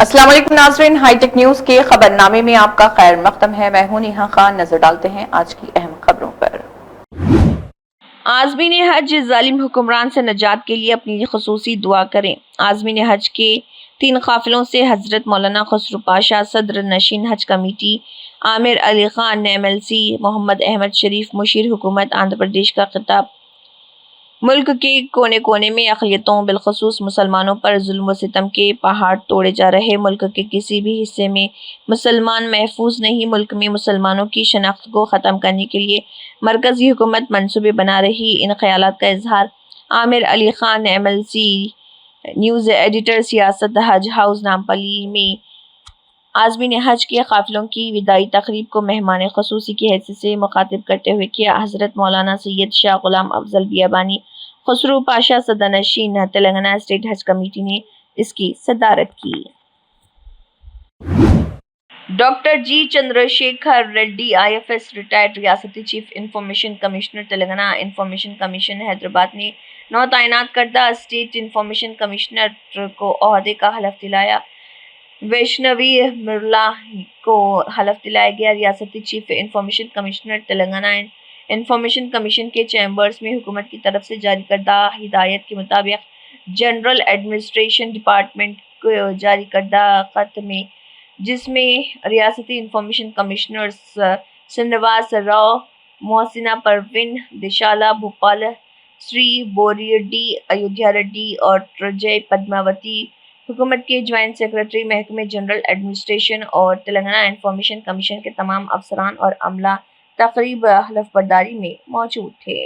अस्सलाम वालेकुम नाज़रीन, हाईटेक न्यूज़ के खबरनामे में आपका खैर मक़दम है। मैं हूं नेहा खान। नजर डालते हैं आज की अहम खबरों पर। आज़मीन हज जालिम हुक्मरान से निजात के लिए अपनी खुसूसी दुआ करें। आज़मीन हज के 3 काफिलों से हजरत मौलाना खुसरो पाशा सदर नशीन हज कमेटी, आमिर अली खान MLC, मोहम्मद अहमद शरीफ मुशीर हुकूमत आंध्र प्रदेश का खिताब। मुल्क के कोने कोने में अक़लियतों बिलखुसूस मुसलमानों पर जुल्म व सितम के पहाड़ तोड़े जा रहे। मुल्क के किसी भी हिस्से में मुसलमान महफूज नहीं। मुल्क में मुसलमानों की शनाख्त को ख़त्म करने के लिए मरकज़ी हुकूमत मंसूबे बना रही। इन ख्यालात का इजहार Aamir Ali Khan MLC, news editor, सियासत, हज हाउस नामपल्ली में आज़मीन हज के काफिलों की विदाई तकरीब को मेहमान ख़ुसूसी की हैसियत से मुखातिब करते हुए किया। हज़रत मौलाना सैयद शाह ग़ुलाम अफ़ज़ल बियाबानी खुसरो पाशा सदरनशीन तेलंगाना स्टेट हज कमेटी ने इसकी सदारत की। डॉक्टर जी चंद्रशेखर रेड्डी IFS रिटायर्ड रियासती chief information commissioner Telangana information commission Hyderabad ने नौ तैनात करदा स्टेट इंफॉर्मेशन कमिश्नर को ओहदे का हलफ दिलाया। वैष्णवी मुरला को हलफ दिलाया गया। रियासती chief information commissioner Telangana information commission के चैम्बर्स में हुकूमत की तरफ से जारी करदा हिदायत के मुताबिक जनरल एडमिनिस्ट्रेशन डिपार्टमेंट को जारी करदा खत में, जिसमें रियासती इंफॉर्मेशन कमिश्नर्स श्रीनिवास राव, मोहसिना परवीन, दिशाला भोपाल, श्री बोरीरेड्डी, अयोध्या रेड्डी और जय पद्मावती, हुकूमत के ज्वाइंट सेक्रेटरी महकमे जनरल एडमिनिस्ट्रेशन और तेलंगाना इंफॉर्मेशन कमीशन के तमाम अफसरान और अमला तकरीब हलफ बर्दारी में मौजूद थे।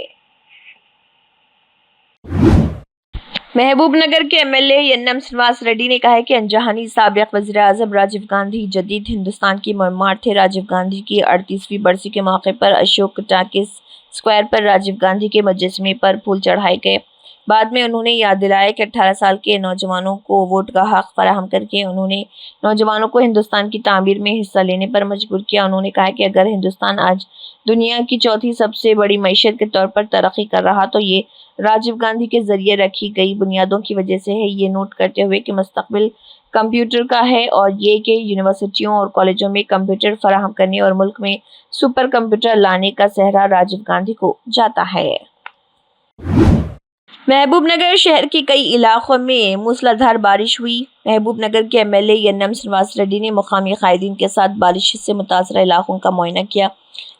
महबूब नगर के MLA यन्नम श्रीनिवास रेड्डी ने कहा है कि अनजहानी साबिक वज़ीर-ए-आज़म राजीव गांधी जदीद हिंदुस्तान की मम्मार थे। राजीव गांधी की 38वीं बरसी के मौके पर अशोक टाकिस स्क्वायर पर राजीव गांधी के मुजस्समे पर फूल चढ़ाए गए। बाद में उन्होंने याद दिलाया कि 18 साल के नौजवानों को वोट का हक फराहम करके उन्होंने नौजवानों को हिंदुस्तान की तामीर में हिस्सा लेने पर मजबूर किया। उन्होंने कहा कि अगर हिंदुस्तान आज दुनिया की चौथी सबसे बड़ी मईशत के तौर पर तरक्की कर रहा तो ये राजीव गांधी के जरिए रखी गई बुनियादों की वजह से है। ये नोट करते हुए कि मुस्तकबिल कंप्यूटर का है और ये कि यूनिवर्सिटियों और कॉलेजों में कंप्यूटर फराहम करने और मुल्क में सुपर कंप्यूटर लाने का सेहरा राजीव गांधी को जाता है। महबूब नगर शहर के कई इलाकों में मूसलाधार बारिश हुई। महबूब नगर के MLA यन्नम श्रीनिवास रेड्डी ने मुकामी कायदीन के साथ बारिश से मुतासरा इलाकों का मुआयना किया।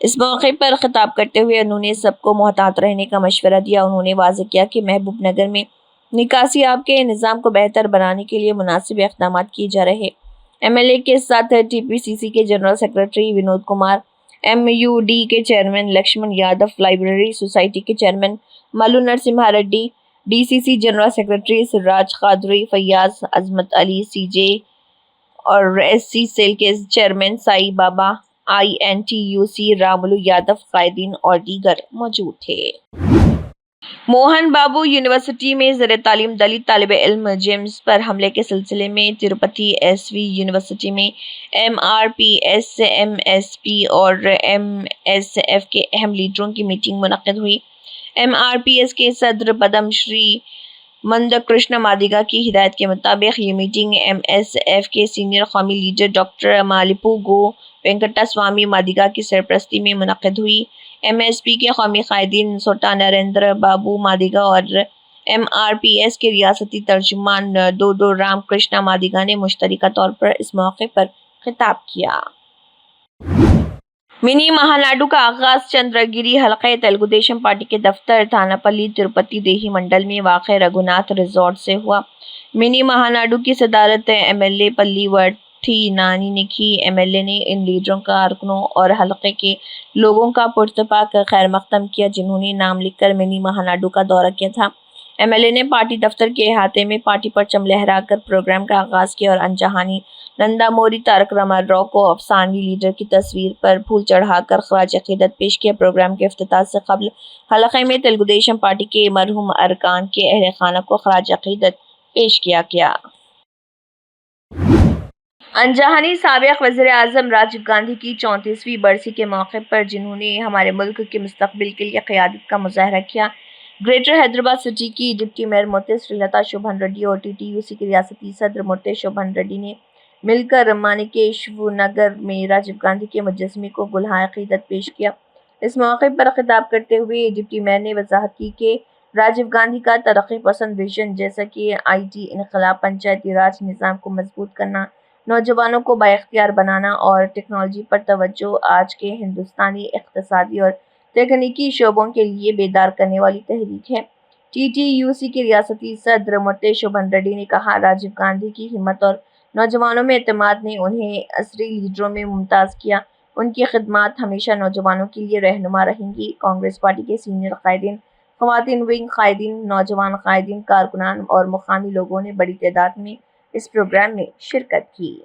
इस मौके पर खिताब करते हुए उन्होंने सबको मोहतात रहने का मशवरा दिया। उन्होंने वाज़ेह किया कि महबूब नगर में निकासी आब के निज़ाम को बेहतर बनाने के लिए मुनासिब इक़दाम किए जा रहे। MLA के साथ TPCC के general secretary Vinod Kumar, MUD के chairman Lakshman Yadav, library society के chairman Mallu Narasimha Reddy, DCC general secretary Siraj Qadri, Fayaz, Azmat Ali CJ और SC सेल के चेयरमैन साई बाबा, INTUC रामुलू यादव, कायदीन और दीगर मौजूद थे। मोहन बाबू यूनिवर्सिटी में ज़र तालीम दलित तालिब इल्म जेम्स पर हमले के सिलसिले में तिरुपति SV यूनिवर्सिटी में MRPS, MSP और MSF के अहम लीडरों की मीटिंग मुनक़्क़िद हुई। MRPS के सदर पदम श्री मंदकृष्ण मादिगा की हिदायत के मुताबिक ये मीटिंग MSF के सीनियर कौमी लीडर डॉक्टर मालिपू गो वेंकटा स्वामी मादिगा की सरपरस्ती में मुनक़्क़िद हुई। MSP के कौमी कायदीन सोटा नरेंद्र बाबू मादिगा और MRPS के रियासती तर्जुमान डोडो राम कृष्णा मादिगा ने मुश्तरका तौर पर इस मौके पर खिताब किया। मिनी महानाडु का आगाज चंद्रगिरी हल्के तेलुगु देशम पार्टी के दफ्तर थानापल्ली तिरुपति देही मंडल में वाक़े रघुनाथ रिजॉर्ट से हुआ। मिनी महानाडु की सदारत MLA पल्ली वर्थी नानी ने की। MLA ने इन लीडरों का अरकानों और हल्के के लोगों का पुरतपाक खैर मक़दम किया जिन्होंने नाम लिखकर मिनी महानाडु का दौरा किया था। MLA ने पार्टी दफ्तर के अहाते में पार्टी परचम लहराकर प्रोग्राम का आगाज किया और अनजहानी नंदामोरी तारक रामाराव को अफसानवी लीडर की तस्वीर पर फूल चढ़ाकर खराज अक़ीदत पेश किया। प्रोग्राम के इफ्तिताह से कबल हलक़े में तेलुगु देशम पार्टी के मरहूम अरकान के अहले खाना को खराज अक़ीदत पेश किया गया। अनजहानी साबिक़ वज़ीर-ए-आज़म राजीव गांधी की 34वीं बरसी के मौके पर जिन्होंने हमारे मुल्क के मुस्तक़बिल के लिए क़यादत का मुज़ाहरा किया, ग्रेटर हैदराबाद सिटी की डिप्टी मेयर मोते श्रीलता शोभन रेड्डी और TTUC के रियासती सदर मोते शोभन रेड्डी ने مل کر مانیکیشور نگر میں راجیو گاندھی کے مجسمے کو گلہائے عقیدت پیش کیا۔ اس موقع پر خطاب کرتے ہوئے ڈپٹی میئر نے وضاحت کی کہ راجیو گاندھی کا ترقی پسند وژن جیسا کہ آئی ٹی انقلاب، پنچایتی راج نظام کو مضبوط کرنا، نوجوانوں کو بااختیار بنانا اور ٹیکنالوجی پر توجہ آج کے ہندوستانی اقتصادی اور تکنیکی شعبوں کے لیے بیدار کرنے والی تحریک ہے۔ ٹی ٹی یو سی کے ریاستی صدر موٹے شوبھن ریڈی نے کہا، راجیو گاندھی کی ہمت اور نوجوانوں میں اعتماد نے انہیں عصری لیڈروں میں ممتاز کیا۔ ان کی خدمات ہمیشہ نوجوانوں کے لیے رہنما رہیں گی۔ کانگریس پارٹی کے سینئر قائدین، خواتین ونگ قائدین، نوجوان قائدین، کارکنان اور مقامی لوگوں نے بڑی تعداد میں اس پروگرام میں شرکت کی۔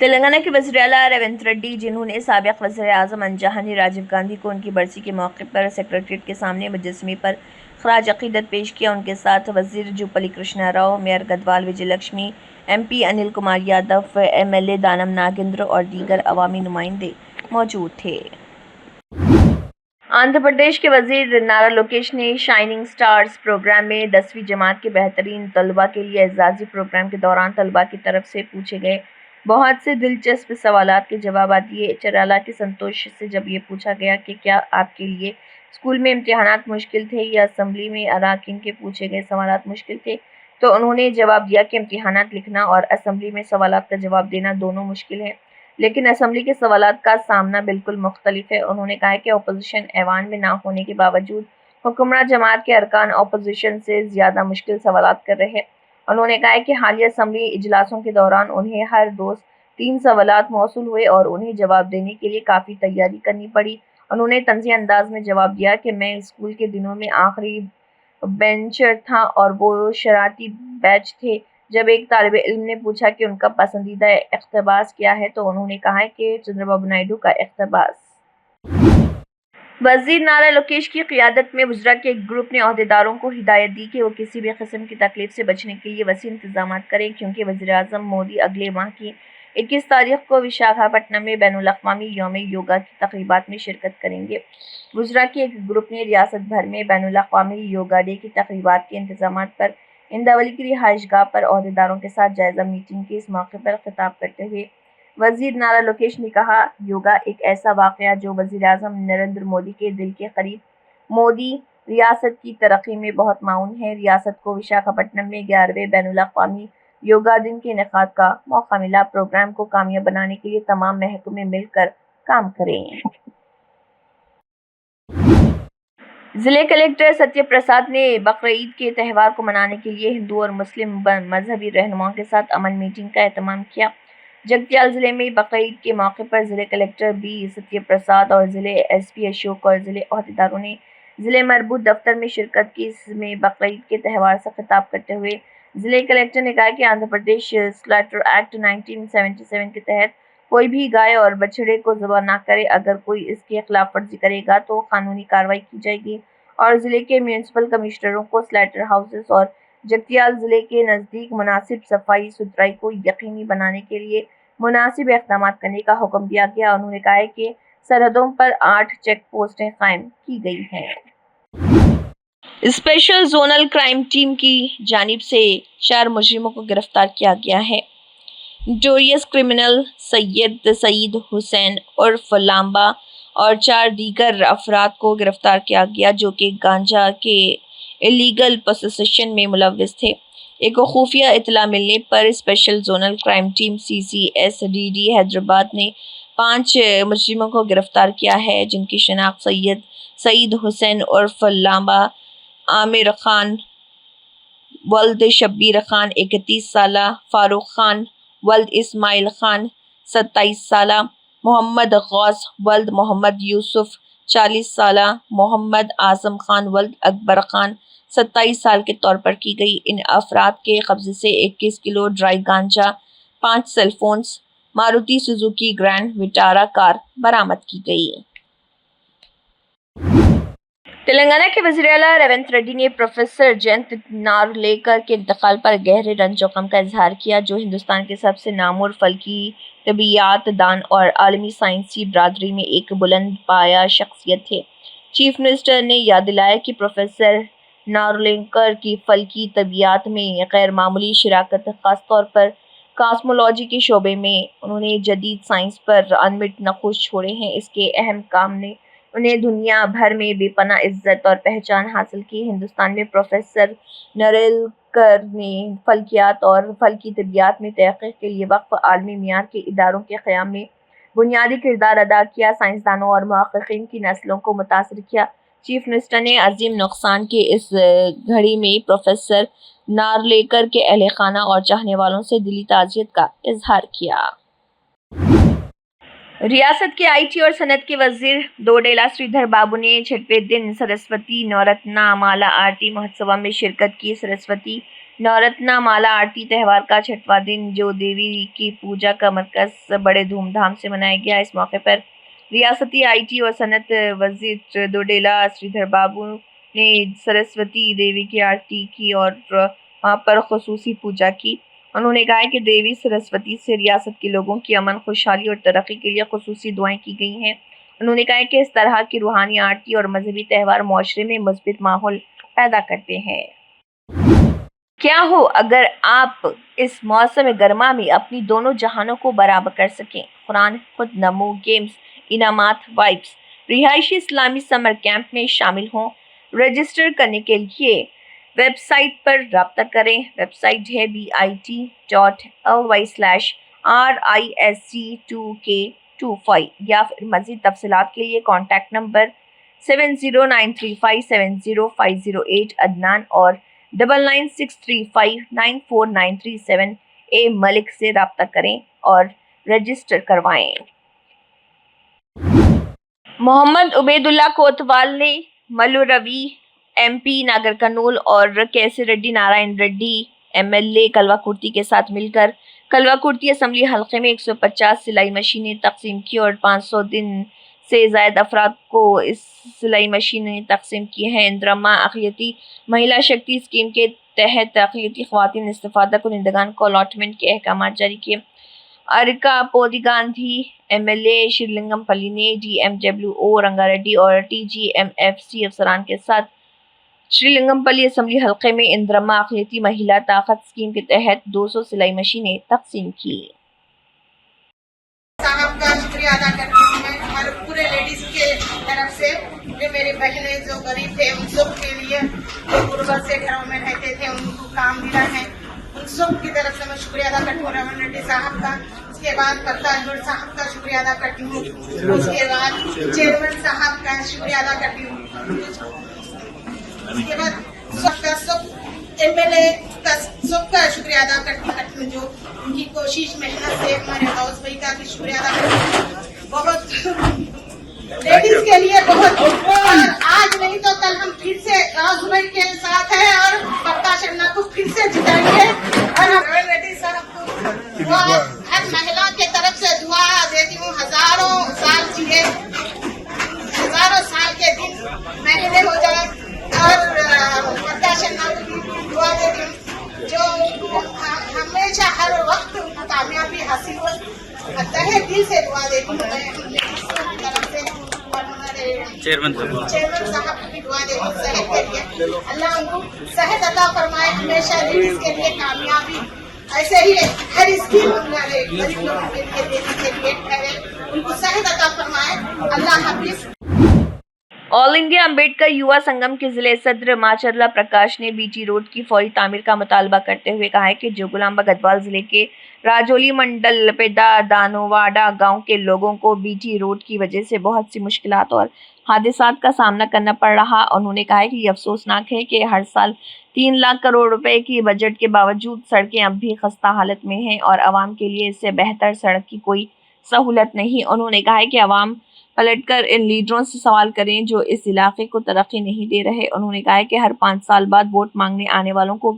تلنگانہ کے وزیر اعلیٰ ریونت ریڈی، جنہوں نے سابق وزیر اعظم انجہانی راجیو گاندھی کو ان کی برسی کے موقع پر سکریٹریٹ کے سامنے مجسمے پر خراج عقیدت پیش کیا۔ ان کے ساتھ وزیر Jupally Krishna Rao, mayor Gadwal Vijaya Lakshmi, M P Anil Kumar Yadav, M L A Danam Nagender اور دیگر عوامی نمائندے موجود تھے۔ آندھرا پردیش کے وزیر نارا لوکیش نے شائننگ سٹارز پروگرام میں 10ویں جماعت کے بہترین طلباء کے لیے اعزازی پروگرام کے دوران طلباء کی طرف سے پوچھے گئے بہت سے دلچسپ سوالات کے جوابات دیے۔ چرالا کے سنتوش سے جب یہ پوچھا گیا کہ کیا آپ کے لیے اسکول میں امتحانات مشکل تھے یا اسمبلی میں اراکین کے پوچھے گئے سوالات مشکل تھے، تو انہوں نے جواب دیا کہ امتحانات لکھنا اور اسمبلی میں سوالات کا جواب دینا دونوں مشکل ہیں، لیکن اسمبلی کے سوالات کا سامنا بالکل مختلف ہے۔ انہوں نے کہا کہ اپوزیشن ایوان میں نہ ہونے کے باوجود حکمراں جماعت کے ارکان اپوزیشن سے زیادہ مشکل سوالات کر رہے ہیں۔ انہوں نے کہا کہ حالیہ اسمبلی اجلاسوں کے دوران انہیں ہر روز 3 سوالات موصول ہوئے اور انہیں جواب دینے کے لیے کافی تیاری کرنی پڑی۔ انہوں نے طنزیہ انداز میں جواب دیا کہ میں اسکول کے دنوں میں آخری بینچر تھا اور وہ شرارتی بیچ تھے۔ جب ایک طالب علم نے پوچھا کہ ان کا پسندیدہ اقتباس کیا ہے تو انہوں نے کہا کہ چندر بابو نائیڈو کا اقتباس۔ وزیر نارا لوکیش کی قیادت میں وزراء کے ایک گروپ نے عہدیداروں کو ہدایت دی کہ وہ کسی بھی قسم کی تکلیف سے بچنے کے لیے وسیع انتظامات کریں، کیونکہ وزیر اعظم مودی اگلے ماہ کی 21 تاریخ کو وشاکھاپٹنم میں بین الاقوامی یوم یوگا کی تقریبات میں شرکت کریں گے۔ وزراء کے ایک گروپ نے ریاست بھر میں بین الاقوامی یوگا ڈے کی تقریبات کے انتظامات پر انداولی کی رہائش گاہ پر عہدیداروں کے ساتھ جائزہ میٹنگ کی۔ اس موقع پر خطاب کرتے ہوئے وزیر نارا لوکیش نے کہا، یوگا ایک ایسا واقعہ جو وزیر اعظم نریندر مودی کے دل کے قریب۔ مودی ریاست کی ترقی میں بہت معاون ہے۔ ریاست کو وشاکھاپٹنم میں 11ویں بین الاقوامی یوگا دن کے انعقاد کا موقع ملا۔ پروگرام کو کامیاب بنانے کے لیے تمام محکمے مل کر کام کریں۔ ضلع کلکٹر ستیہ پرساد نے بقرعید کے تہوار کو منانے کے لیے ہندو اور مسلم مذہبی رہنماؤں کے ساتھ امن میٹنگ کا اہتمام کیا۔ جگتیال ضلع میں بقرعید کے موقع پر ضلع کلکٹر بی ستیہ پرساد اور ضلع ایس پی اشوک اور ضلع عہدیداروں نے ضلع مربوط دفتر میں شرکت کی۔ اس میں بقرعید کے تہوار سے خطاب کرتے ہوئے ضلع کلکٹر نے کہا کہ آندھرا پردیش سلیٹر ایکٹ 1977 کے تحت کوئی بھی گائے اور بچڑے کو ذبح نہ کرے۔ اگر کوئی اس کی خلاف ورزی کرے گا تو قانونی کارروائی کی جائے گی اور ضلع کے میونسپل کمشنروں کو سلیٹر ہاؤسز اور جگتیال ضلع کے نزدیک مناسب صفائی ستھرائی کو یقینی بنانے کے لیے مناسب اقدامات کرنے کا حکم دیا گیا۔ انہوں نے کہا کہ سرحدوں پر 8 چیک پوسٹیں قائم کی گئی ہیں۔ اسپیشل زونل کرائم ٹیم کی جانب سے 4 مجرموں کو گرفتار کیا گیا ہے۔ نوٹوریس کرمنل سعید حسین عرف لامبا اور 4 دیگر افراد کو گرفتار کیا گیا جو کہ گانجا کے الیگل پوسیسن میں ملوث تھے۔ ایک خفیہ اطلاع ملنے پر special zonal crime team CCSDD Hyderabad نے 5 مجرموں کو گرفتار کیا ہے، جن کی شناخت سعید حسین عرف لامبا، عامر خان ولد شبیر خان 31 سالہ، فاروق خان ولد اسماعیل خان 27 سالہ، محمد غوث ولد محمد یوسف 40 سالہ، محمد اعظم خان ولد اکبر خان 27 سال کے طور پر کی گئی۔ ان افراد کے قبضے سے 21 kilo dry ganja, 5 cell phones, Maruti Suzuki Grand Vitara car برآمد کی گئی۔ تلنگانہ کے وزیر اعلیٰ ریونت ریڈی نے پروفیسر جینت نارلیکر کے انتقال پر گہرے رنج و غم کا اظہار کیا، جو ہندوستان کے سب سے نامور فلکی طبیعیات دان اور عالمی سائنسی برادری میں ایک بلند پایہ شخصیت تھے۔ چیف منسٹر نے یاد دلایا کہ پروفیسر نارلیکر کی فلکی طبیعیات میں غیر معمولی شراکت خاص طور پر कॉस्मोलॉजी के शोबे में उन्होंने जदीद साइंस पर अनमिट नक्श छोड़े हैं। इसके अहम काम ने उन्हें दुनिया भर में बेपनाह इज्जत और पहचान हासिल की। हिंदुस्तान में प्रोफेसर नरेलकर ने फल्कियात और फल्की तिबियात में तहक़ीक़ के लिए वक्फ़ आलमी मियार के इदारों के क़याम में बुनियादी किरदार अदा किया। साइंसदानों और मुहक़्क़िक़ीन की नस्लों को मुतासिर किया। चीफ मिनिस्टर ने अजीम नुक़सान की इस घड़ी में प्रोफेसर नारलेकर के अहले खाना और चाहने वालों से दिली ताज़ियत का इजहार किया। रियासत के IT और सनत के वज़ीर दोडेला श्रीधर बाबू ने 6वें दिन सरस्वती नवरत्ना माला आरती महोत्सव में शिरकत की। सरस्वती नवरत्ना माला आरती त्यौहार का 6वां दिन जो देवी की पूजा का मरकज़ बड़े धूमधाम से मनाया गया। इस मौके पर रियासती IT और सनत वज़ीर दोडेला श्रीधर बाबू ने सरस्वती देवी की आरती की और वहाँ पर ख़ुसूसी पूजा की। उन्होंने कहा कि देवी सरस्वती से रियासत के लोगों की अमन, खुशहाली और तरक्की के लिए ख़ुसूसी दुआएं की गई हैं। उन्होंने कहा कि इस तरह की रूहानी आरती और मजहबी त्यौहार मुआशरे में मुस्बित माहौल पैदा करते हैं। क्या हो अगर आप इस मौसम गर्मा में अपनी दोनों जहानों को बराबर कर सकें। कुरान खुद नमो गेम्स इनामात वाइब्स रिहायशी इस्लामी समर कैंप में शामिल हों। रजिस्टर करने के लिए वेबसाइट पर राब्ता करें। वेबसाइट है bit.ly/RISC2K25 या फिर मज़ीद तफसीलात के लिए कॉन्टैक्ट नंबर 7093570508 अदनान और 9963594937 ए मलिक से राब्ता करें और रजिस्टर करवाएं। मोहम्मद उबैदुल्ला कोतवाल ने मल्लू रवि MP नागर कर्नूल और केसी रेड्डी नारायण रेड्डी MLA कलवाकुर्ती के साथ मिलकर कलवाकुर्ती असम्बली हल्के में 150 सिलाई मशीनें तकसीम की और 500 दिन से ज़ायद अफराद को इस सिलाई मशीनें तकसीम की हैं। इंदिरा अक़लियती महिला शक्ति स्कीम के तहत अक़लियती ख़वातीन इस्तिफ़ादा कुनिंदगान को अलॉटमेंट के अहकाम जारी किए। अरिका पोदी गांधी MLA श्रीलिंगमपल्ली ने DMWO रंगारेड्डी और TGMFC अफसरान के साथ श्रीलिंगमपल्ली असम्बली हल्के में इंदिरा अक़लियती महिला ताकत स्कीम के तहत 200 सिलाई मशीनें तकसीम की। साहब का शुक्रिया अदा करती हूँ मैं और पूरे लेडीज के तरफ से जो मेरी बहनें जो गरीब थे उन सब के लिए जो गुर्बत से घरों में रहते थे उनको काम मिला है उन सब की तरफ से मैं शुक्रिया अदा करती हूँ रमन रेड्डी साहब का। उसके बाद प्रकाश भट्ट साहब का शुक्रिया अदा करती हूँ। उसके बाद चेयरमैन साहब का शुक्रिया अदा करती हूँ। उसके बाद सबका सब MLA का सबका शुक्रिया अदा करती हूँ जो उनकी कोशिश मेहनत से हमारे हाउस भाई का भी शुक्रिया अदा करती हूँ। बहुत लेडीज के लिए बहुत आज नहीं तो कल हम फिर से हाउस भाई के साथ हैं और प्रकाश अन्ना को फिर से जिताएंगे और हम रेड्डी साहब को हर महिला के तरफ से दुआ देती हूँ। हजारों साल जिए, हजारों साल के दिन महीने हो जाए और प्रकाश अन्ना को दुआ देती हूँ जो हमेशा हर वक्त कामयाबी हासिल हो। तहे दिल से दुआ देती हूँ मैं तरफ से और हमारे चेयरमैन साहब की दुआ देती हूँ सेहत के लिए। अल्लाह उनको सेहत अता फरमाए, हमेशा लेडीज के लिए कामयाबी ऐसे ही हर स्कीम गरीब लोगों के लिए देने के लिए ठहरे, उनको सेहत अता फरमाए। अल्लाह हाफिज। ऑल इंडिया अम्बेडकर युवा संगम के जिले सदर माचरला प्रकाश ने BT रोड की फौरी तामीर का मुतालबा करते हुए कहा है कि जोगुलांबा गढ़वाल जिले के राजौली मंडल पेदा दानोवाडा गांव के लोगों को BT रोड की वजह से बहुत सी मुश्किलात और हादसात का सामना करना पड़ रहा। उन्होंने कहा है कि ये अफसोसनाक है कि हर साल 3 लाख करोड़ रुपए की बजट के बावजूद सड़कें अब भी खस्ता हालत में हैं और आवाम के लिए इससे बेहतर सड़क की कोई सहूलत नहीं। उन्होंने कहा है कि आवाम पलटकर इन लीडरों से सवाल करें जो इस इलाके को तरक्की नहीं दे रहे। उन्होंने कहा है कि हर 5 साल बाद वोट मांगने आने वालों को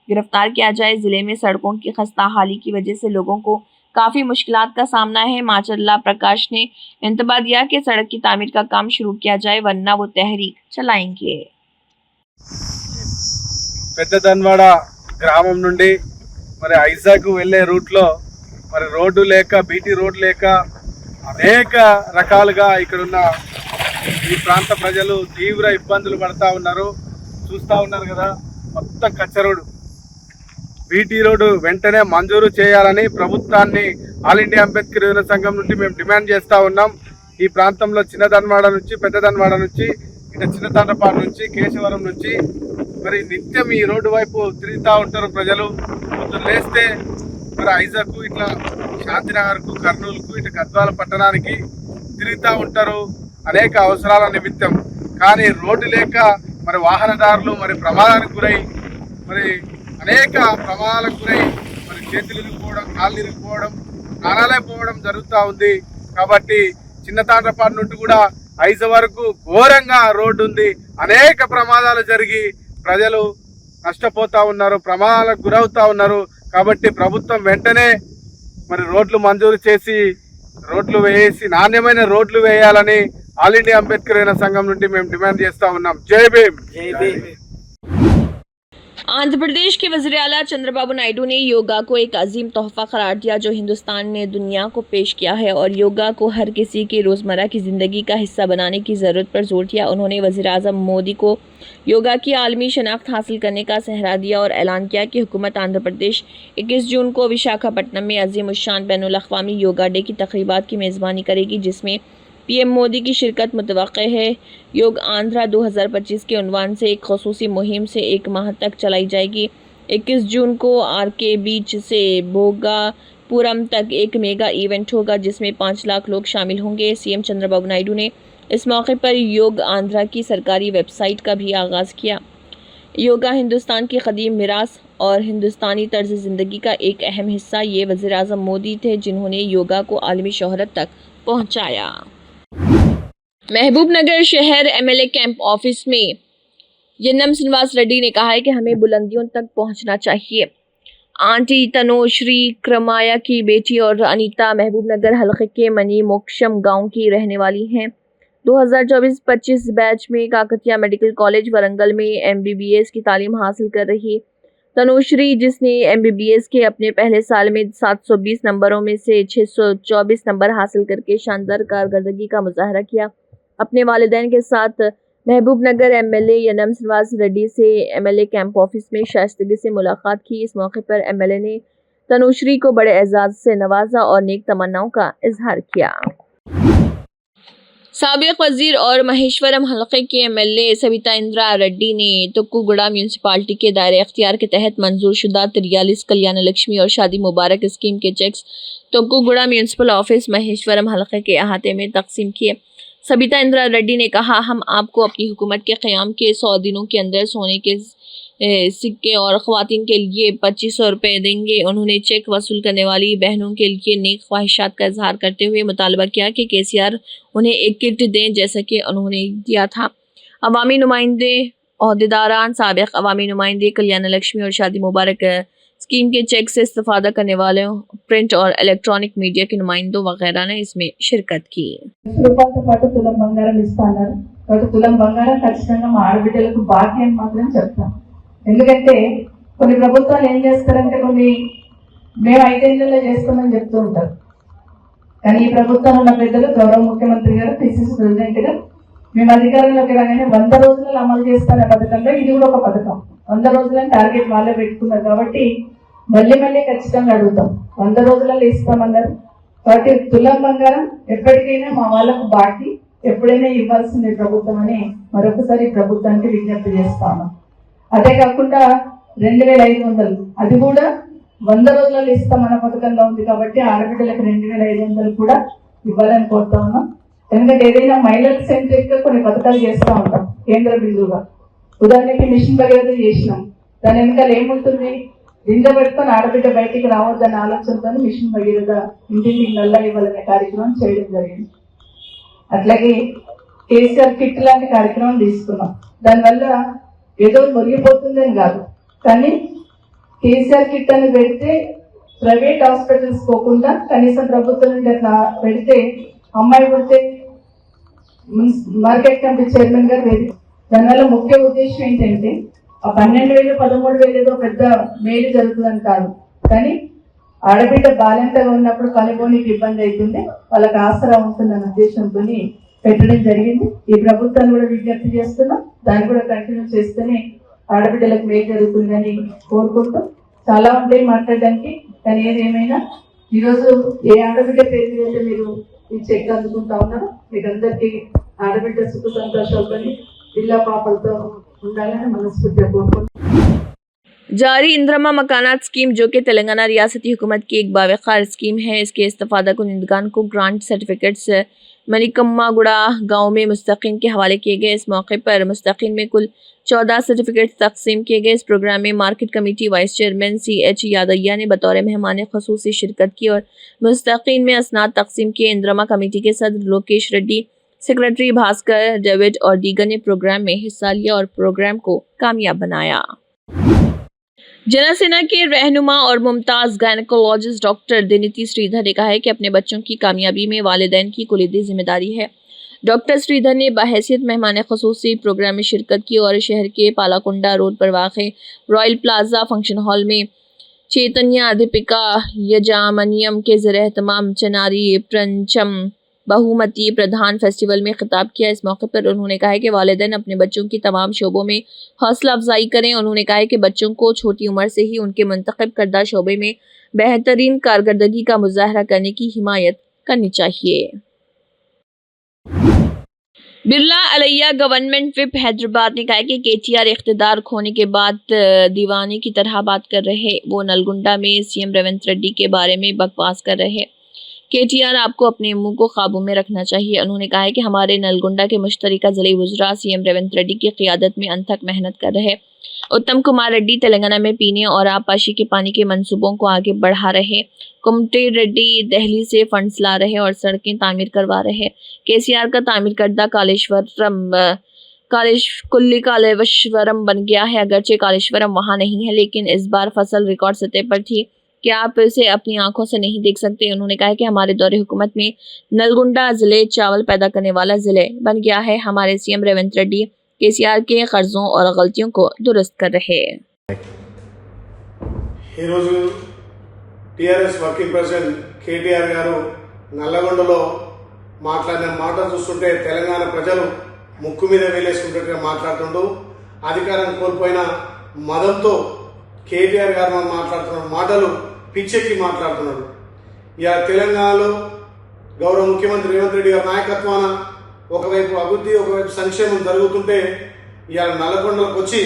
गिरफ्तार किया जाए। जिले में सड़कों की खस्ता हाली की वजह से लोगों को काफ़ी मुश्किलात का सामना है। माचरला प्रकाश ने इंतबाह दिया कि सड़क की तामीर का काम शुरू किया जाए वरना वो तहरीक चलाएंगे। పెద్దదన్వాడ గ్రామం నుండి మరి ఐజాక్ వెళ్ళే రూట్లో మరి రోడ్డు లేక BT రోడ్ లేక అనేక రకాలుగా ఇక్కడున్న ఈ ప్రాంత ప్రజలు తీవ్ర ఇబ్బందులు పడతా ఉన్నారు. చూస్తూ ఉన్నారు కదా, మొత్తం కచ్చరోడు బీటీ రోడ్డు వెంటనే మంజూరు చేయాలని ప్రభుత్వాన్ని ఆల్ ఇండియా అంబేద్కర్ యువజన సంఘం నుండి మేము డిమాండ్ చేస్తూ ఉన్నాం. ఈ ప్రాంతంలో చిన్నదన్వాడ నుంచి పెద్దదన్వాడ నుంచి ఇటు చిన్నతండ్రపాడు నుంచి కేశవరం నుంచి మరి నిత్యం ఈ రోడ్డు వైపు తిరుగుతూ ఉంటారు ప్రజలు. పొద్దున్న లేస్తే మరి ఐజాకు ఇట్లా శాంతినగర్కు కర్నూలుకు ఇటు గద్వాల పట్టణానికి తిరుగుతూ ఉంటారు అనేక అవసరాల నిమిత్తం. కానీ రోడ్డు లేక మరి వాహనదారులు మరి ప్రమాదానికి గురై మరి అనేక ప్రమాదాలకు గురై మరి చేతులు ఇరుక్కుపోవడం, కాళ్ళు ఇరుక్కుపోవడం, ప్రాణాలే పోవడం జరుగుతూ ఉంది. కాబట్టి చిన్నతాండ్రపాడు నుండి కూడా ఐజ వరకు ఘోరంగా రోడ్డు ఉంది. అనేక ప్రమాదాలు జరిగి ప్రజలు నష్టపోతూ ఉన్నారు, ప్రమాదాలకు గురవుతూ ఉన్నారు. కాబట్టి ప్రభుత్వం వెంటనే మరి రోడ్లు మంజూరు చేసి రోడ్లు వేసి నాణ్యమైన రోడ్లు వేయాలని ఆల్ ఇండియా అంబేద్కర్ యువజన సంఘం నుండి మేము డిమాండ్ చేస్తూ ఉన్నాం. జై భీమ్. आंध्र प्रदेश के वज़ीर आला चंद्रबाबू नायडू ने योगा को एक अजीम तोहफा करार दिया जो हिंदुस्तान ने दुनिया को पेश किया है और योगा को हर किसी की रोज़मर्रा की ज़िंदगी का हिस्सा बनाने की ज़रूरत पर जोर दिया। उन्होंने वज़ीर आज़म मोदी को योगा की आलमी शनाख्त हासिल करने का सहरा दिया और ऐलान किया कि हुकूमत आंध्र प्रदेश 21 जून को विशाखापट्टनम में अजीम उश्शान बैनुल अक़वामी योगा डे की तक़रीबात की मेज़बानी करेगी, जिसमें पीएम मोदी की शिरकत मुतवक्के है। योग आंध्रा 2025 के उन्वान से एक खसूसी मुहिम से एक माह तक चलाई जाएगी। 21 जून को आरके बीच से भोगापुरम तक एक मेगा इवेंट होगा जिसमें 5 लाख लोग शामिल होंगे। सीएम चंद्रबाबू नायडू ने इस मौके पर योग आंध्रा की सरकारी वेबसाइट का भी आगाज़ किया। योगा हिंदुस्तान की क़दीम मिरास और हिंदुस्तानी तर्ज ज़िंदगी का एक अहम हिस्सा। ये वज़ीर आज़म मोदी थे जिन्होंने योगा को आलमी शोहरत तक पहुँचाया। महबूब नगर शहर एमएलए कैंप ऑफिस में यन्नम श्रीनिवास रेड्डी ने कहा है कि हमें बुलंदियों तक पहुंचना चाहिए। आंटी तनोश्री क्रमाया की बेटी और अनीता महबूब नगर हलके के मनी मोक्षम गांव की रहने वाली हैं। 2024-25 बैच में काकतिया मेडिकल कॉलेज वरंगल में MBBS की तालीम हासिल कर रही तनुश्री, जिसने MBBS के अपने पहले साल में 720 नंबरों में से 624 नंबर हासिल करके शानदार कारकर्दगी का मुजाहरा किया। अपने वालिदैन के साथ महबूब नगर एमएलए यन्नम श्रीनिवास रेड्डी से एमएलए कैंप ऑफिस में शाइस्तगी से मुलाकात की। इस मौके पर एमएलए ने तनुश्री को बड़े एजाज से नवाजा और नेक तमन्नाओं का इजहार किया। साबिक वजीर और महेश्वरम हलके के एमएलए सविता इंद्रा रेड्डी ने तुक्कुगुड़ा म्यूनसिपालिटी के दायरे अख्तियार के तहत मंजूर शुदा 43 कल्याण लक्ष्मी और शादी मुबारक स्कीम के cheques Tukkuguda municipal office Maheshwaram हलके के अहाते में तकसीम किए। सबिता इंद्रा रेड्डी ने कहा, हम आपको अपनी हुकूमत के क़याम के 100 दिनों के अंदर सोने के सिक्के और ख़वातीन के लिए 2500 रुपये देंगे। उन्होंने चेक वसूल करने वाली बहनों के लिए नेक ख्वाहिशात का इजहार करते हुए मुतालबा किया कि KCR उन्हें एक किट दें जैसा कि उन्होंने दिया था। अवामी नुमाइंदे, अहदेदारान, साबिक अवामी नुमाइंदे कल्याण लक्ष्मी और शादी मुबारक स्कीम के चेक से इस्तेफादा करने वाले प्रिंट और इलेक्ट्रॉनिक मीडिया के नुमाइंदों वगैरह ने इसमें शिरकत की। రూపాయలతో పాటు తులం బంగారం ఇస్తున్నారు. కాబట్టి తులం బంగారం ఖచ్చితంగా మా ఆడబిడ్డలకు బాకీ అని మాత్రం చెప్తాం. ఎందుకంటే కొన్ని ప్రభుత్వాలు ఏం చేస్తారంటే కొన్ని మేము 5 ఏళ్లలో చేస్తామని చెప్తూ ఉంటారు. కానీ ఈ ప్రభుత్వం ఉన్న పెద్దలు గౌరవ ముఖ్యమంత్రి గారు PCC ప్రెసిడెంట్ గా మేము అధికారంలోకి రాగానే 100 రోజులలో అమలు చేస్తానే పథకంలో ఇది కూడా ఒక పథకం. 100 రోజులని టార్గెట్ వాళ్ళే పెట్టుకున్నారు. కాబట్టి మళ్ళీ ఖచ్చితంగా అడుగుతాం, 100 రోజులలో ఇస్తామన్నారు. కాబట్టి తులం బంగారం ఎప్పటికైనా మా వాళ్ళకు బాకీ ఎప్పుడైనా ఇవ్వాల్సింది ప్రభుత్వం అని మరొకసారి ప్రభుత్వానికి విజ్ఞప్తి చేస్తాను. అదే కాకుండా 2500 అది కూడా 100 రోజులలో ఇస్తామన్న పథకంలో ఉంది. కాబట్టి ఆడబిడ్డలకు 2500 కూడా ఇవ్వాలని కోరుతా ఉన్నాం. ఎందుకంటే ఏదైనా మహిళలకు సెంట్రిక్ గా కొన్ని పథకాలు చేస్తూ ఉంటాం కేంద్ర బిందువుగా. ఉదాహరణకి మిషన్ భగీరథ చేసినాం. దాని వెనకాల ఏముంటుంది, నింద పెట్టుకొని ఆడబిడ్డ బయటికి రావద్దన్న ఆలోచనతో మిషన్ భగీరథ ఇంటింటికి నల్లా ఇవ్వాలనే కార్యక్రమం చేయడం జరిగింది. అట్లాగే KCR కిట్ లాంటి కార్యక్రమం తీసుకున్నాం. దానివల్ల ఏదో మురిగిపోతుందని కాదు, కానీ KCR కిట్ అని పెడితే ప్రైవేట్ హాస్పిటల్స్ పోకుండా కనీసం ప్రభుత్వం నుండి అట్లా పెడితే అమ్మాయి పుడితే మార్కెట్ కమిటీ చైర్మన్ గారు వేది. దానివల్ల ముఖ్య ఉద్దేశం ఏంటంటే ఆ 12,000 13,000 ఏదో పెద్ద మేలు జరుగుతుందని కాదు, కానీ ఆడబిడ్డ బాధ్యతగా ఉన్నప్పుడు కనుగోనికి ఇబ్బంది అవుతుంది, వాళ్ళకి ఆసరా ఉంటుందన్న ఉద్దేశంతో పెట్టడం జరిగింది. ఈ ప్రభుత్వాన్ని కూడా విజ్ఞప్తి చేస్తున్నాం, దాన్ని కూడా కంటిన్యూ చేస్తేనే ఆడబిడ్డలకు మేలు జరుగుతుందని కోరుకుంటూ చాలా ఉంటాయి మాట్లాడడానికి. కానీ ఏదేమైనా ఈరోజు ఏ ఆడబిడ్డ పేరు మీద అయితే మీరు ఈ చెక్ అందుకుంటా ఉన్నారో మీకు అందరికీ ఆడబిడ్డ సుఖ సంతోషాలతో పిల్ల పాపలతో ఉండాలని మనస్ఫూర్తిగా కోరుకుంటున్నాను. जारी इंदिरा मकानात स्कीम जो कि तेलंगाना रियासती हुकूमत की एक बावकार स्कीम है, इसके इस्तेफादा कुनिंदगान को ग्रांट सर्टिफिकेट्स मलिकम्मागुड़ा गांव में मुस्तकीन के हवाले किए गए। इस मौके पर मुस्तकीन में कुल 14 सर्टिफिकेट्स तकसीम किए गए। इस प्रोग्राम में market committee vice chairman CH यादయ్య ने बतौर मेहमान खसूसी शिरकत की और मुस्तकीन में असनाद तकसीम किए। इंदिरा कमेटी के सदर लोकेश रेड्डी, सेक्रेटरी भास्कर डेविड और दीगर ने प्रोग्राम में हिस्सा लिया और प्रोग्राम को कामयाब बनाया। जनसेना के रहनुमा और मुमताज गायनेकोलॉजिस्ट डॉक्टर दिनिति श्रीधर ने कहा है कि अपने बच्चों की कामयाबी में वालिदैन की कुलीदी जिम्मेदारी है। डॉक्टर श्रीधर ने बाहैसियत मेहमान खसूसी प्रोग्राम में शिरकत की और शहर के पालाकुंडा रोड पर वाक़े रॉयल प्लाजा फंक्शन हॉल में चैतन्य दीपिका यजामनियम के ज़रिए तमाम चनारी प्रंचम बहुमती प्रधान फेस्टिवल में खिताब किया। इस मौके पर उन्होंने कहा है कि वालिदैन अपने बच्चों की तमाम शोबों में हौसला अफजाई करें। उन्होंने कहा है कि बच्चों को छोटी उम्र से ही उनके मुंतखब करदा शोबे में बेहतरीन कारकर्दगी का मुजाहरा करने की हिमायत करनी चाहिए। बिरला अलैया गवर्नमेंट विप हैदराबाद ने कहा है कि KTR इख्तिदार खोने के बाद दीवाने की तरह बात कर रहे। वो नलगुंडा में CM रेवंत रेड्डी के बारे में बकवास कर रहे। KTR आपको अपने मुंह को काबू में रखना चाहिए। उन्होंने कहा है कि हमारे नलगुंडा के मुश्तरका ज़िले वज़रा CM रेवंत रेड्डी की क़ियादत में अनथक मेहनत कर रहे। उत्तम कुमार रेड्डी तेलंगाना में पीने और आबपाशी के पानी के मंसूबों को आगे बढ़ा रहे। कुमटे रेड्डी दिल्ली से फंड्स ला रहे और सड़कें तामीर करवा रहे। KCR का तामीर करदा कालेश्वरम बन गया है। अगरचे कालेश्वरम वहाँ नहीं है, लेकिन इस बार फसल रिकॉर्ड सतह पर थी कि आप इसे अपनी आंखों से नहीं देख सकते। उन्होंने कहा कि हमारे दौरे हुकूमत में नलगुंडा ज़िले चावल पैदा करने वाला ज़िले बन गया है। हमारे CM रेवंत रेड्डी KCR के कर्जों और गलतियों को दुरुस्त कर रहे हैं। టీఆర్ఎస్ వర్కింగ్ ప్రెసిడెంట్ KTR గారు నల్లగొండలో మాట్లాడిన మాట చూస్తుంటే తెలంగాణ ప్రజలు ముక్కు మీద వేలేసుకుంటున్నట్టుగా మాట్లాడుతుంటూ అధికారం కోల్పోయిన మదంతో KTR గారు మాట్లాడుతున్న మాటలు పిచ్చెక్కి మాట్లాడుతున్నాడు. ఇక తెలంగాణలో గౌరవ ముఖ్యమంత్రి రేవంత్ రెడ్డి గారి నాయకత్వాన ఒకవైపు అభివృద్ధి ఒకవైపు సంక్షేమం జరుగుతుంటే ఇవాళ నల్లగొండలకు వచ్చి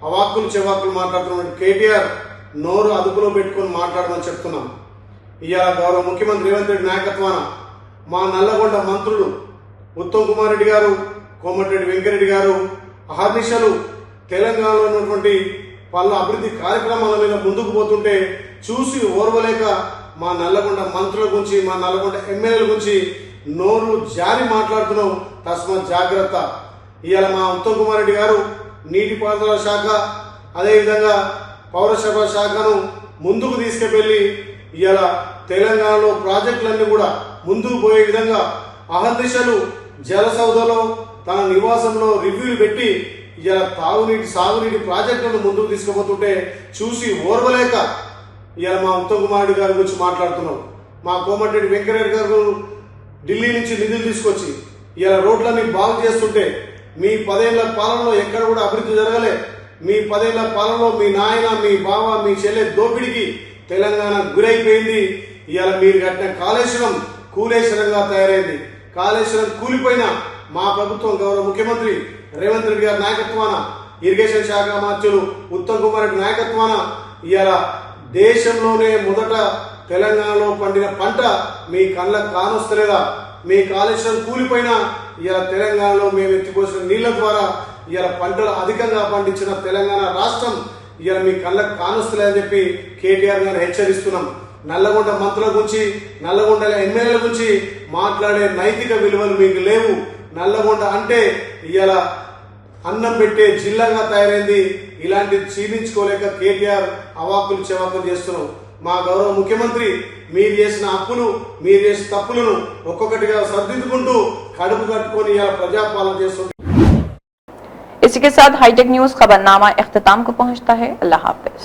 అవాక్కులు చెవాక్కులు మాట్లాడుతున్న KTR నోరు అదుపులో పెట్టుకొని మాట్లాడమని చెప్తున్నాం. ఇవాళ గౌరవ ముఖ్యమంత్రి రేవంత్ రెడ్డి నాయకత్వాన మా నల్లగొండ మంత్రులు ఉత్తమ్ కుమార్ రెడ్డి గారు, కోమటిరెడ్డి వెంకరెడ్డి గారు అహర్నిశలు తెలంగాణలో ఉన్నటువంటి వాళ్ళ అభివృద్ధి కార్యక్రమాల మీద ముందుకు పోతుంటే చూసి ఓర్వలేక మా నల్లగొండ మంత్రుల గురించి, మా నల్లగొండ ఎమ్మెల్యేల గురించి నోరు జారి మాట్లాడుతున్నాం. తస్మాత్ జాగ్రత్త. ఇవాళ మా ఉత్తమ్ కుమార్ రెడ్డి గారు నీటిపారుదల శాఖ, అదేవిధంగా పౌరసరఫరా శాఖను ముందుకు తీసుకువెళ్ళి ఇవాళ తెలంగాణలో ప్రాజెక్టులన్నీ కూడా ముందుకు పోయే విధంగా అహర్నిశలు జలసౌధలో తన నివాసంలో రివ్యూలు పెట్టి ఇవాళ తాగునీటి సాగునీటి ప్రాజెక్టులను ముందుకు తీసుకుపోతుంటే చూసి ఓర్వలేక ఇవాళ మా ఉత్తమ్ కుమార్ రెడ్డి గారి గురించి మాట్లాడుతున్నాం. మా కోమటిరెడ్డి వెంకరెడ్డి గారు ఢిల్లీ నుంచి నిధులు తీసుకొచ్చి ఇవాళ రోడ్లన్నీ బాగు చేస్తుంటే మీ 10 ఏళ్ల పాలనలో ఎక్కడ కూడా అభివృద్ధి జరగలే. మీ 10 ఏళ్ల పాలనలో మీ నాయన, మీ బావ, మీ చెల్లె దోపిడికి తెలంగాణ గురైపోయింది. ఇవాళ మీరు కట్టిన కాళేశ్వరం కూలేశ్వరంగా తయారైంది. కాళేశ్వరం కూలిపోయిన మా ప్రభుత్వం గౌరవ ముఖ్యమంత్రి రేవంత్ రెడ్డి గారి నాయకత్వాన, ఇరిగేషన్ శాఖ మంత్రులు ఉత్తమ్ కుమార్ రెడ్డి నాయకత్వాన ఇవాళ దేశంలోనే మొదట తెలంగాణలో పండిన పంట మీ కళ్ళకు కానొస్తలేదా? మీ కాళేశ్వరం కూలిపోయినా ఇవాళ తెలంగాణలో మేము ఎత్తిపోసిన నీళ్ల ద్వారా ఇవాళ పంటలు అధికంగా పండించిన తెలంగాణ రాష్ట్రం ఇవాళ మీ కళ్ళకు కానొస్తలేదని చెప్పి KTR గారు హెచ్చరిస్తున్నాం. నల్లగొండ మంత్రుల గురించి, నల్లగొండ ఎమ్మెల్యేల గురించి మాట్లాడే నైతిక విలువలు మీకు లేవు. నల్లగొండ అంటే ఇవాళ అన్నం పెట్టే జిల్లాగా తయారైంది. ఇలాంటి చీలించుకోలేక KTR అవాకులు చెవాకులు చేస్తున్నాం. మా గౌరవ ముఖ్యమంత్రి మీరు చేసిన అప్పులు, మీరు చేసిన తప్పులను ఒక్కొక్కటిగా సర్దిద్దుకుంటూ కడుపు కట్టుకొని ఇలా ప్రజాపాలన చేస్తుంది. इसी के साथ हाईटेक न्यूज खबरनामा इख्तिताम को पहुंचता है। अल्लाह हाफिज।